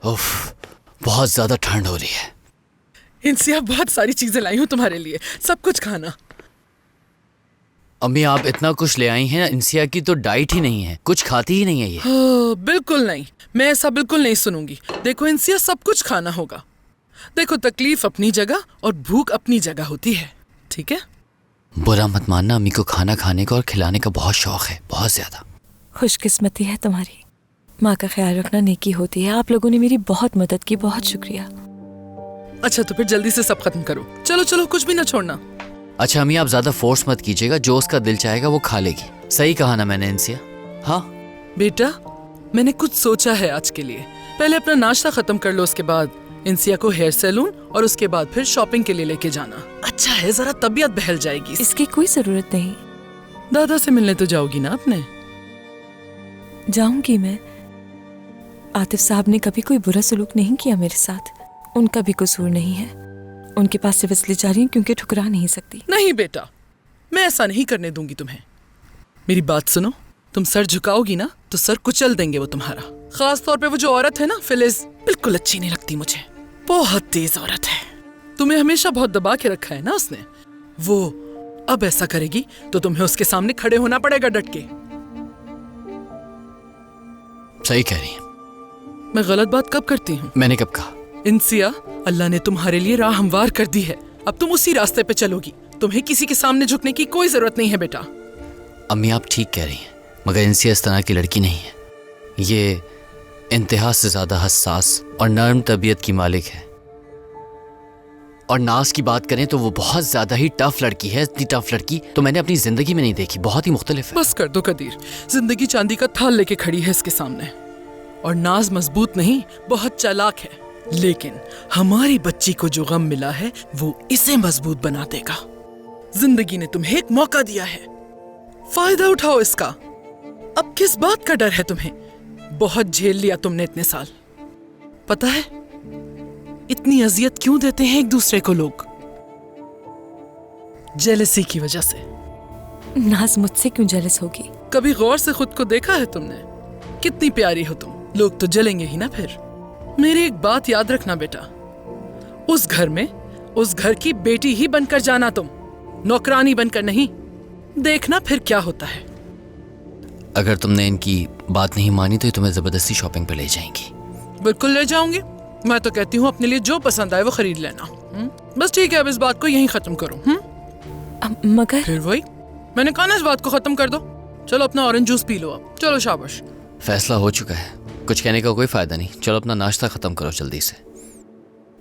اوف بہت زیادہ ٹھنڈ ہو رہی ہے. انسیا بہت ساری چیزیں لائی ہوں تمہارے لیے, سب کچھ کھانا. امی آپ اتنا کچھ لے آئی ہیں, انسیا کی تو ڈائٹ ہی نہیں ہے, کچھ کھاتی ہی نہیں ہے یہ. بالکل نہیں, میں ایسا بالکل نہیں سنوں گی. دیکھو انسیا, سب کچھ کھانا ہوگا. دیکھو تکلیف اپنی جگہ اور بھوک اپنی جگہ ہوتی ہے, ٹھیک ہے؟ برا مت ماننا, امی کو کھانا کھانے کا اور کھلانے کا بہت شوق ہے, بہت زیادہ. خوش قسمتی ہے تمہاری. ماں کا خیال رکھنا نیکی ہوتی ہے. آپ لوگوں نے میری بہت مدد کی, بہت شکریہ. اچھا تو پھر جلدی سے سب ختم کرو. چلو چلو, کچھ بھی نہ چھوڑنا. اچھا امی آپ زیادہ فورس مت کیجیے گا, جو اس کا دل چاہے گا وہ کھا لے گی. صحیح کہا نا میں نے انسیا؟ ہاں بیٹا, میں نے کچھ سوچا ہے آج کے لیے. پہلے اپنا ناشتہ ختم کر لو, اس کے بعد انسیا کو ہیئر سیلون اور اس کے بعد پھر شاپنگ کے لیے لے کے جانا. اچھا ہے, ذرا طبیعت بہل جائے گی. اس کی کوئی ضرورت نہیں. دادا سے ملنے تو جاؤ گی نا اپنے؟ جاؤں گی میں. عاطف صاحب نے کبھی کوئی برا سلوک نہیں کیا میرے ساتھ. ان کا بھی قصور نہیں ہے. ان کے پاس سے بس لے جا رہی ہوں کیونکہ ٹھکرا نہیں سکتی. نہیں بیٹا, میں ایسا نہیں کرنے دوں گی تمہیں. میری بات سنو, تم سر جھکاؤ گی نا تو سر کچل دیں گے وہ تمہارا. خاص طور پہ وہ جو عورت ہے نا فلز, بالکل اچھی نہیں لگتی مجھے. بہت تیز عورت ہے. تمہیں ہمیشہ بہت دبا کے رکھا ہے نا اس نے. وہ اب ایسا کرے گی تو تمہیں اس کے سامنے کھڑے ہونا پڑے گا ڈٹ کے. صحیح کہہ رہی ہیں. میں غلط بات کب کرتی ہوں؟ میں نے کب کہا؟ انسیا, اللہ نے تمہارے لیے راہ ہموار کر دی ہے. اب تم اسی راستے پہ چلو گی. تمہیں کسی کے سامنے جھکنے کی کوئی ضرورت نہیں ہے بیٹا. امی آپ ٹھیک کہہ رہی ہیں, مگر انسیا اس طرح کی لڑکی نہیں ہے. یہ انتہا سے زیادہ حساس اور نرم طبیعت کی مالک ہے. اور ناز کی بات کریں تو وہ بہت زیادہ ہی ٹف لڑکی ہے. اتنی ٹف لڑکی تو میں نے اپنی زندگی میں نہیں دیکھی, بہت ہی مختلف ہے. بس کر دو قدیر, زندگی چاندی کا تھال لے کے کھڑی ہے اس کے سامنے. اور ناز مضبوط نہیں, بہت چالاک ہے. لیکن ہماری بچی کو جو غم ملا ہے وہ اسے مضبوط بنا دے گا. زندگی نے تمہیں ایک موقع دیا ہے, فائدہ اٹھاؤ اس کا. اب کس بات کا ڈر ہے تمہیں؟ بہت جھیل لیا تم نے اتنے سال. پتہ ہے اتنی اذیت کیوں دیتے ہیں ایک دوسرے کو لوگ؟ جیلسی کی وجہ سے. ناز مجھ سے کیوں جیلس ہوگی؟ کبھی غور سے خود کو دیکھا ہے تم نے؟ کتنی پیاری ہو تم. لوگ تو جلیں گے ہی نا پھر. میری ایک بات یاد رکھنا بیٹا, اس گھر میں اس گھر کی بیٹی ہی بن کر جانا تم, نوکرانی بن کر نہیں. دیکھنا پھر کیا ہوتا ہے. اگر تم نے ان کی بات نہیں مانی تو یہ تمہیں زبردستی شاپنگ پہ لے جائیں گی. بالکل لے جاؤں گی. میں تو کہتی ہوں اپنے لیے جو پسند آئے وہ خرید لینا. بس ٹھیک ہے, اب اس بات کو یہیں ختم کرو. مگر پھر وہی میں نے کہا نا, اس بات کو ختم کر دو. چلو اپنا اورنج جوس پی لو اب. چلو شاباش. فیصلہ ہو چکا ہے, کچھ کہنے کا کوئی فائدہ نہیں. چلو اپنا ناشتہ ختم کرو جلدی سے.